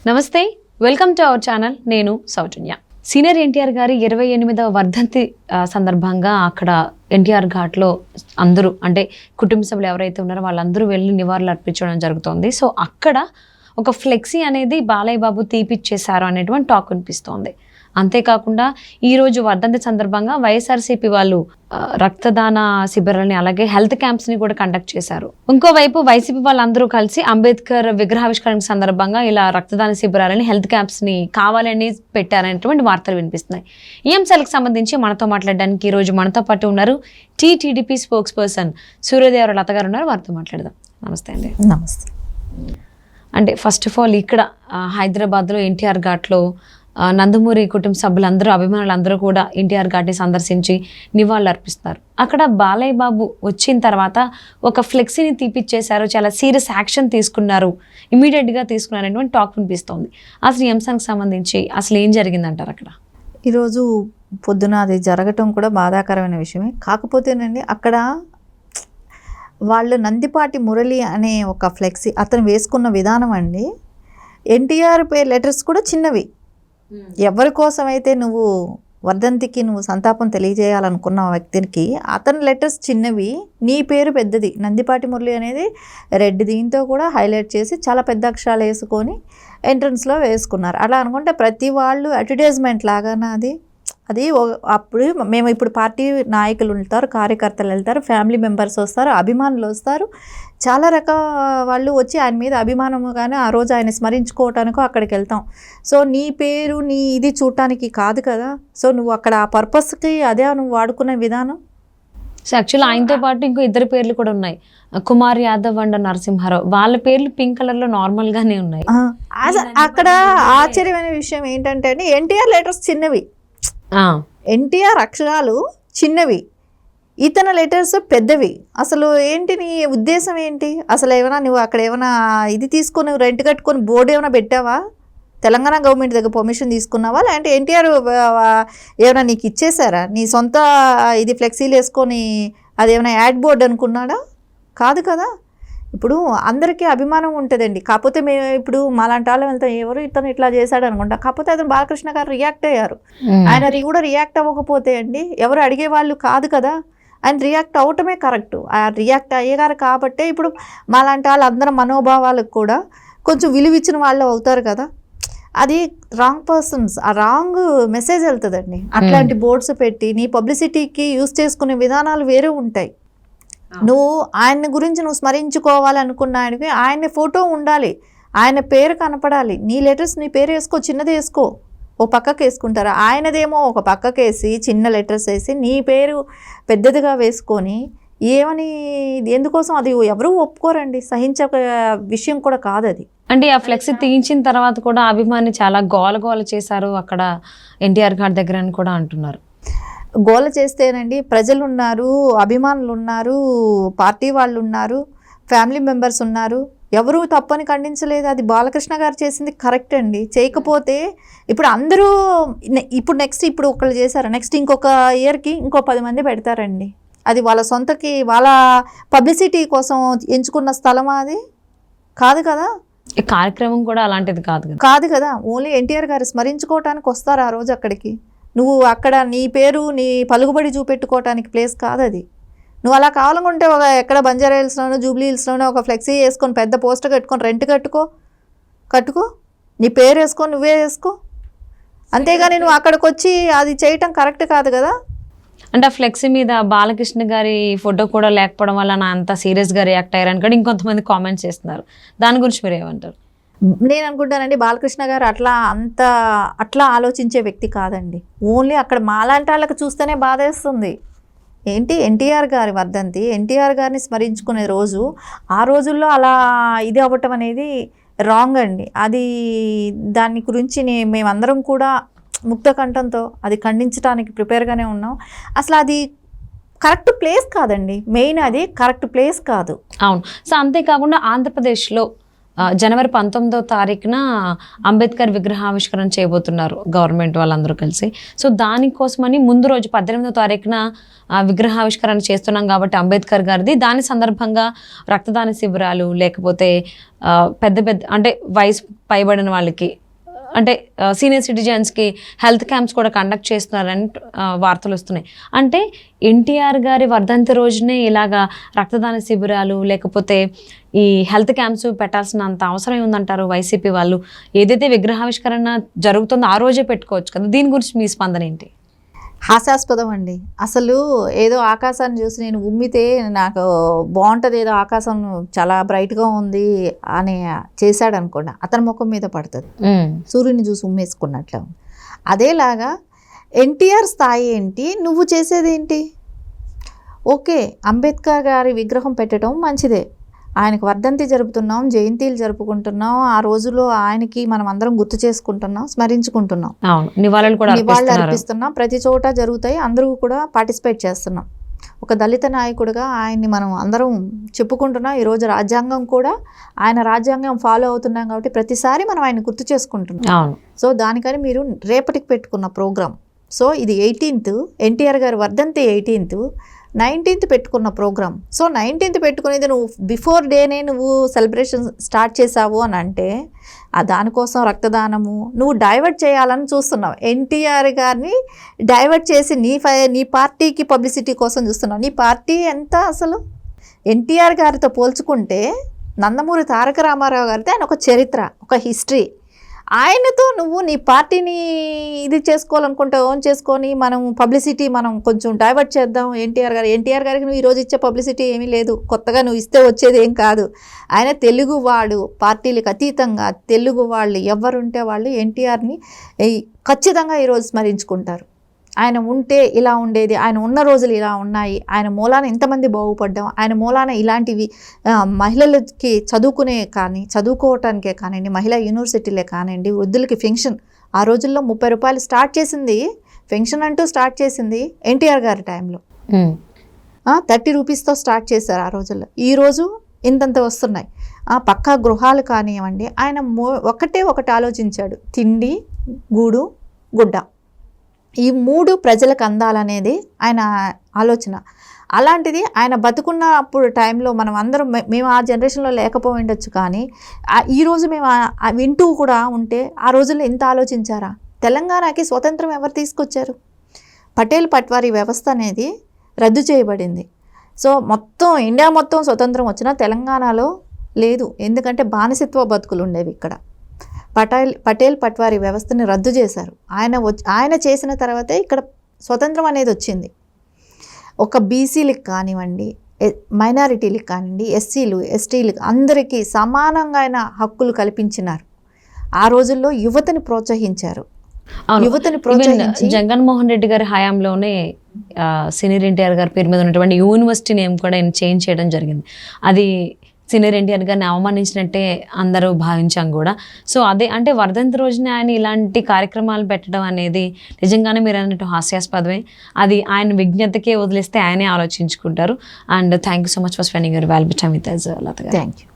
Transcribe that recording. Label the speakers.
Speaker 1: నమస్తే, welcome to our channel. నేను సౌజన్య. Senior NTR గారి 28వ వర్ధంతి సందర్భంగా అక్కడ ఎన్టీఆర్ ఘాట్లో అందరూ అంటే కుటుంబ సభ్యులు ఎవరైతే ఉన్నారో వాళ్ళందరూ వెళ్ళి నివాళులు అర్పించడం జరుగుతుంది. సో అక్కడ ఒక ఫ్లెక్సీ అనేది బాలయ్య బాబు తీపిచ్చేశారు అనేటువంటి టాక్ వినిపిస్తోంది. అంతేకాకుండా ఈరోజు వర్ధంతి సందర్భంగా వైఎస్ఆర్సీపీ వాళ్ళు రక్తదాన శిబిరాలని అలాగే హెల్త్ క్యాంప్స్ని కూడా కండక్ట్ చేశారు. ఇంకోవైపు వైసీపీ వాళ్ళందరూ కలిసి అంబేద్కర్ విగ్రహావిష్కరణ సందర్భంగా ఇలా రక్తదాన శిబిరాలని హెల్త్ క్యాంప్స్ని కావాలని పెట్టారనేటువంటి వార్తలు వినిపిస్తున్నాయి. ఈ అంశాలకు సంబంధించి మనతో మాట్లాడడానికి ఈరోజు మనతో పాటు ఉన్నారు టీడీపీ స్పోక్స్ పర్సన్ సూర్యదేవర లత గారు ఉన్నారు. వారితో మాట్లాడదాం. నమస్తే అండి.
Speaker 2: నమస్తే.
Speaker 1: అంటే ఫస్ట్ ఆఫ్ ఆల్ ఇక్కడ హైదరాబాద్లో ఎన్టీఆర్ ఘాట్లో నందమూరి కుటుంబ సభ్యులందరూ అభిమానులందరూ కూడా ఎన్టీఆర్ ఘాట్ని సందర్శించి నివాళులు అర్పిస్తారు. అక్కడ బాలయ్య బాబు వచ్చిన తర్వాత ఒక ఫ్లెక్సీని తీపిచ్చేశారు, చాలా సీరియస్ యాక్షన్ తీసుకున్నారు, ఇమీడియట్గా తీసుకున్నారు అనేటువంటి టాక్ వినిపిస్తోంది. అసలు ఈ అంశానికి సంబంధించి అసలు ఏం జరిగిందంటారు? అక్కడ
Speaker 2: ఈరోజు పొద్దున అది జరగటం కూడా బాధాకరమైన విషయమే. కాకపోతేనండి అక్కడ వాళ్ళు నందిపాటి మురళి అనే ఒక ఫ్లెక్సీ అతను వేసుకున్న విధానం అండి, ఎన్టీఆర్ పేరు లెటర్స్ కూడా చిన్నవి. ఎవరి కోసమైతే నువ్వు వర్ధంతికి నువ్వు సంతాపం తెలియజేయాలనుకున్న వ్యక్తికి అతని లెటర్స్ చిన్నవి, నీ పేరు పెద్దది, నందిపాటి మురళి అనేది రెడ్, దీంతో కూడా హైలైట్ చేసి చాలా పెద్ద అక్షరాలు వేసుకొని ఎంట్రన్స్లో వేసుకున్నారు. అలా అనుకుంటే ప్రతి వాళ్ళు అడ్వర్టైజ్మెంట్ లాగానే అది అప్పుడు మేము ఇప్పుడు పార్టీ నాయకులు వెళ్తారు, కార్యకర్తలు వెళ్తారు, ఫ్యామిలీ మెంబర్స్ వస్తారు, అభిమానులు వస్తారు, చాలా రకాల వాళ్ళు వచ్చి ఆయన మీద అభిమానముగానే ఆ రోజు ఆయన స్మరించుకోవటానికో అక్కడికి వెళ్తాం. సో నీ పేరు నీ ఇది చూడటానికి కాదు కదా. సో నువ్వు అక్కడ ఆ పర్పస్కి అదే నువ్వు వాడుకునే విధానం.
Speaker 1: సో యాక్చువల్లీ ఆయనతో పాటు ఇంకో ఇద్దరు పేర్లు కూడా ఉన్నాయి, కుమార్ యాదవ్ అండ్ నరసింహారావు. వాళ్ళ పేర్లు పింక్ కలర్లో నార్మల్గానే ఉన్నాయి.
Speaker 2: అక్కడ ఆశ్చర్యమైన విషయం ఏంటంటే అండి, ఎన్టీఆర్ లెటర్స్ చిన్నవి, ఎన్టీఆర్ అక్షరాలు చిన్నవి, ఇతన లెటర్స్ పెద్దవి. అసలు ఏంటి నీ ఉద్దేశం ఏంటి? అసలు ఏమైనా నువ్వు అక్కడ ఏమైనా ఇది తీసుకొని రెంట్ కట్టుకొని బోర్డు ఏమైనా పెట్టావా? తెలంగాణ గవర్నమెంట్ దగ్గర పర్మిషన్ తీసుకున్నావా? లేదంటే ఎన్టీఆర్ ఏమైనా నీకు ఇచ్చేసారా? నీ సొంత ఇది ఫ్లెక్సీలు వేసుకొని అది ఏమైనా యాడ్ బోర్డు అనుకున్నాడా? కాదు కదా. ఇప్పుడు అందరికీ అభిమానం ఉంటుందండి. కాకపోతే మేము ఇప్పుడు మాలాంటి వాళ్ళం వెళ్తాం, ఎవరు ఇతను ఇట్లా చేశాడు అనుకుంటా. కాకపోతే అతను బాలకృష్ణ గారు రియాక్ట్ అయ్యారు. ఆయన కూడా రియాక్ట్ అవ్వకపోతే అండి ఎవరు అడిగే వాళ్ళు కాదు కదా. ఆయన రియాక్ట్ అవ్వటమే కరెక్ట్. ఆ రియాక్ట్ అయ్యేగారు కాబట్టే ఇప్పుడు మాలాంటి వాళ్ళు అందరం మనోభావాలకు కూడా కొంచెం విలువ ఇచ్చిన వాళ్ళు అవుతారు కదా. అది రాంగ్ పర్సన్స్, ఆ రాంగ్ మెసేజ్ వెళ్తుందండి. అట్లాంటి బోర్డ్స్ పెట్టి నీ పబ్లిసిటీకి యూజ్ చేసుకునే విధానాలు వేరే ఉంటాయి. నువ్వు ఆయన గురించి నువ్వు స్మరించుకోవాలనుకున్న ఆయనకి ఆయన ఫోటో ఉండాలి, ఆయన పేరు కనపడాలి. నీ లెటర్స్ నీ పేరు వేసుకో, చిన్నది వేసుకో, ఓ పక్కకు వేసుకుంటారా? ఆయనదేమో ఒక పక్కకు వేసి చిన్న లెటర్స్ వేసి నీ పేరు పెద్దదిగా వేసుకొని ఏమని, ఎందుకోసం? అది ఎవరు ఒప్పుకోరండి, సహించే విషయం కూడా కాదు అది.
Speaker 1: అంటే ఆ ఫ్లెక్సీ తీయించిన తర్వాత కూడా అభిమాని చాలా గోల చేశారు అక్కడ ఎన్టీఆర్ ఘాట్ దగ్గర అని కూడా అంటున్నారు.
Speaker 2: గోల చేస్తేనండి ప్రజలు ఉన్నారు, అభిమానులు ఉన్నారు, పార్టీ వాళ్ళు ఉన్నారు, ఫ్యామిలీ మెంబర్స్ ఉన్నారు, ఎవరు తప్పని ఖండించలేదు. అది బాలకృష్ణ గారు చేసింది కరెక్ట్ అండి. చేయకపోతే ఇప్పుడు అందరూ ఇప్పుడు నెక్స్ట్ ఇప్పుడు ఒకళ్ళు చేశారు, నెక్స్ట్ ఇంకొక ఇయర్కి ఇంకో 10 మంది పెడతారండి. అది వాళ్ళ సొంతకి వాళ్ళ పబ్లిసిటీ కోసం ఎంచుకున్న స్థలం అది కాదు కదా.
Speaker 1: కార్యక్రమం కూడా అలాంటిది
Speaker 2: కాదు కదా. ఓన్లీ ఎన్టీఆర్ గారు స్మరించుకోవటానికి వస్తారు ఆ రోజు అక్కడికి. నువ్వు అక్కడ నీ పేరు నీ పలుకుబడి చూపెట్టుకోవటానికి ప్లేస్ కాదు అది. నువ్వు అలా కావాలనుకుంటే ఒక ఎక్కడ బంజారా హిల్స్లోనో జూబ్లీ హిల్స్లోనో ఒక ఫ్లెక్సీ వేసుకొని పెద్ద పోస్టర్ కట్టుకొని రెంట్ కట్టుకో, నీ పేరు వేసుకొని నువ్వే వేసుకో. అంతేగాని నువ్వు అక్కడికి వచ్చి అది చేయటం కరెక్ట్ కాదు కదా.
Speaker 1: అంటే ఆ ఫ్లెక్సీ మీద బాలకృష్ణ గారి ఫోటో కూడా లేకపోవడం వల్ల నా అంత సీరియస్గా రియాక్ట్ అయ్యారని కూడా ఇంకొంతమంది కామెంట్స్ చేస్తున్నారు. దాని గురించి మీరు ఏమంటారు?
Speaker 2: నేను అనుకుంటానండి బాలకృష్ణ గారు అట్లా ఆలోచించే వ్యక్తి కాదండి. ఓన్లీ అక్కడ మాలాంటి వాళ్ళకి చూస్తేనే బాధేస్తుంది. ఏంటి ఎన్టీఆర్ గారి వర్ధంతి, ఎన్టీఆర్ గారిని స్మరించుకునే రోజు, ఆ రోజుల్లో అలా ఇది అవ్వటం అనేది రాంగ్ అండి. అది దాని గురించి మేమందరం కూడా ముక్త కంఠంతో అది ఖండించడానికి ప్రిపేర్గానే ఉన్నాం. అసలు అది కరెక్ట్ ప్లేస్ కాదండి. మెయిన్ అది కరెక్ట్ ప్లేస్ కాదు.
Speaker 1: అవును. సో అంతేకాకుండా ఆంధ్రప్రదేశ్లో జనవరి 19వ తారీఖున అంబేద్కర్ విగ్రహావిష్కరణ చేయబోతున్నారు గవర్నమెంట్ వాళ్ళందరూ కలిసి. సో దానికోసమని ముందు రోజు 18వ తారీఖున విగ్రహావిష్కరణ చేస్తున్నాం కాబట్టి అంబేద్కర్ గారిది, దాని సందర్భంగా రక్తదాన శిబిరాలు, లేకపోతే పెద్ద పెద్ద అంటే వయసు పైబడిన వాళ్ళకి, అంటే సీనియర్ సిటిజన్స్కి హెల్త్ క్యాంప్స్ కూడా కండక్ట్ చేస్తున్నారని వార్తలు వస్తున్నాయి. అంటే ఎన్టీఆర్ గారి వర్ధంతి రోజునే ఇలాగా రక్తదాన శిబిరాలు, లేకపోతే ఈ హెల్త్ క్యాంప్స్ పెట్టాల్సినంత అవసరం ఉందంటారు వైసీపీ వాళ్ళు? ఏదైతే విగ్రహావిష్కరణ జరుగుతుందో ఆ రోజే పెట్టుకోవచ్చు కదా, దీని గురించి మీ స్పందన ఏంటి?
Speaker 2: హాస్యాస్పదం అండి. అసలు ఏదో ఆకాశాన్ని చూసి నేను ఉమ్మితే నాకు బాగుంటుంది, ఏదో ఆకాశం చాలా బ్రైట్గా ఉంది అని చేశాడు అనుకోండి, అతని ముఖం మీద పడుతుంది, సూర్యుని చూసి ఉమ్మేసుకున్నట్లు. అదేలాగా ఎన్టీఆర్ స్థాయి ఏంటి, నువ్వు చేసేది ఏంటి? ఓకే, అంబేద్కర్ గారి విగ్రహం పెట్టడం మంచిదే, ఆయనకు వర్ధంతి జరుపుతున్నాం, జయంతిలు జరుపుకుంటున్నాం, ఆ రోజులో ఆయనకి మనం అందరం గుర్తు చేసుకుంటున్నాం, స్మరించుకుంటున్నాం, నివాళులు అర్పిస్తున్నాం, ప్రతి చోట జరుగుతాయి, అందరూ కూడా పార్టిసిపేట్ చేస్తున్నాం. ఒక దళిత నాయకుడిగా ఆయన్ని మనం అందరం చెప్పుకుంటున్నాం. ఈరోజు రాజ్యాంగం కూడా ఆయన రాజ్యాంగం ఫాలో అవుతున్నాం కాబట్టి ప్రతిసారి మనం ఆయన గుర్తు చేసుకుంటున్నాం. సో దానికని మీరు రేపటికి పెట్టుకున్న ప్రోగ్రాం, సో ఇది 18th, ఎన్టీఆర్ గారి వర్ధంతి 18th, 19th పెట్టుకున్న ప్రోగ్రామ్. సో 19th పెట్టుకునేది నువ్వు బిఫోర్ డేనే నువ్వు సెలబ్రేషన్ స్టార్ట్ చేసావు అని అంటే దానికోసం రక్తదానము నువ్వు డైవర్ట్ చేయాలని చూస్తున్నావు. ఎన్టీఆర్ గారిని డైవర్ట్ చేసి నీ పార్టీకి పబ్లిసిటీ కోసం చూస్తున్నావు. నీ పార్టీ ఎంత అసలు? ఎన్టీఆర్ గారితో పోల్చుకుంటే నందమూరి తారక రామారావు గారితో ఆయన ఒక చరిత్ర, ఒక హిస్టరీ. ఆయనతో నువ్వు నీ పార్టీని ఇది చేసుకోవాలనుకుంటే ఓన్ చేసుకొని మనం పబ్లిసిటీ మనం కొంచెం డైవర్ట్ చేద్దాం. ఎన్టీఆర్ గారికి నువ్వు ఈరోజు ఇచ్చే పబ్లిసిటీ ఏమీ లేదు, కొత్తగా నువ్వు ఇస్తే వచ్చేది ఏం కాదు. ఆయన తెలుగువాడు, పార్టీలకు అతీతంగా తెలుగు వాళ్ళు ఎవరుంటే వాళ్ళు ఎన్టీఆర్ని ఖచ్చితంగా ఈరోజు స్మరించుకుంటారు. ఆయన ఉంటే ఇలా ఉండేది, ఆయన ఉన్న రోజులు ఇలా ఉన్నాయి, ఆయన మూలాన ఎంతమంది బాగుపడ్డాం, ఆయన మూలాన ఇలాంటివి మహిళలకి చదువుకోవటానికే కానివ్వండి, మహిళా యూనివర్సిటీలే కానివ్వండి, వృద్ధులకి పెన్షన్ ఆ రోజుల్లో 30 రూపాయలు స్టార్ట్ చేసింది, పెన్షన్ అంటూ స్టార్ట్ చేసింది ఎన్టీఆర్ గారి టైంలో. 30 రూపీస్తో స్టార్ట్ చేశారు ఆ రోజుల్లో. ఈరోజు ఇంతంత వస్తున్నాయి. పక్కా గృహాలు కానివ్వండి, ఆయన ఒకటి ఆలోచించాడు, తిండి, గూడు, గుడ్డ, ఈ 3 ప్రజలకు అందాలనేది ఆయన ఆలోచన. అలాంటిది ఆయన బతుకున్నప్పుడు టైంలో మనం అందరం, మేము ఆ జనరేషన్లో లేకపోయి ఉండొచ్చు, కానీ ఈరోజు మేము వింటూ కూడా ఉంటే ఆ రోజుల్లో ఇంత ఆలోచించారా? తెలంగాణకి స్వతంత్రం ఎవరు తీసుకొచ్చారు? పటేల్ పట్వారీ వ్యవస్థ అనేది రద్దు చేయబడింది. సో మొత్తం ఇండియా మొత్తం స్వతంత్రం వచ్చినా తెలంగాణలో లేదు, ఎందుకంటే బానిసత్వ బతుకులు ఉండేవి ఇక్కడ. పటేల్ పట్వారీ వ్యవస్థని రద్దు చేశారు. ఆయన చేసిన తర్వాతే ఇక్కడ స్వతంత్రం అనేది వచ్చింది. ఒక బీసీలకు కానివ్వండి, మైనారిటీలకు కానివ్వండి, ఎస్సీలు, ఎస్టీలకు అందరికీ సమానంగా ఆయన హక్కులు కల్పించినారు. ఆ రోజుల్లో యువతని ప్రోత్సహించారు. యువతని ప్రోత్సహించి
Speaker 1: జగన్మోహన్ రెడ్డి గారి హయాంలోనే సీనియర్ ఎన్టీఆర్ గారి పేరు మీద ఉన్నటువంటి యూనివర్సిటీ నేమ్ కూడా చేంజ్ చేయడం జరిగింది. అది సీనియర్ ఎన్టీఆర్ గారిని అవమానించినట్టే అందరూ భావించాం కూడా. సో అదే అంటే వర్ధంతి రోజున ఆయన ఇలాంటి కార్యక్రమాలు పెట్టడం అనేది నిజంగానే మీరు అన్నట్టు హాస్యాస్పదమే. అది ఆయన విజ్ఞతకే వదిలేస్తే ఆయనే ఆలోచించుకుంటారు. And thank you so much for spending your valuable time with us, Latha garu.
Speaker 2: Thank you.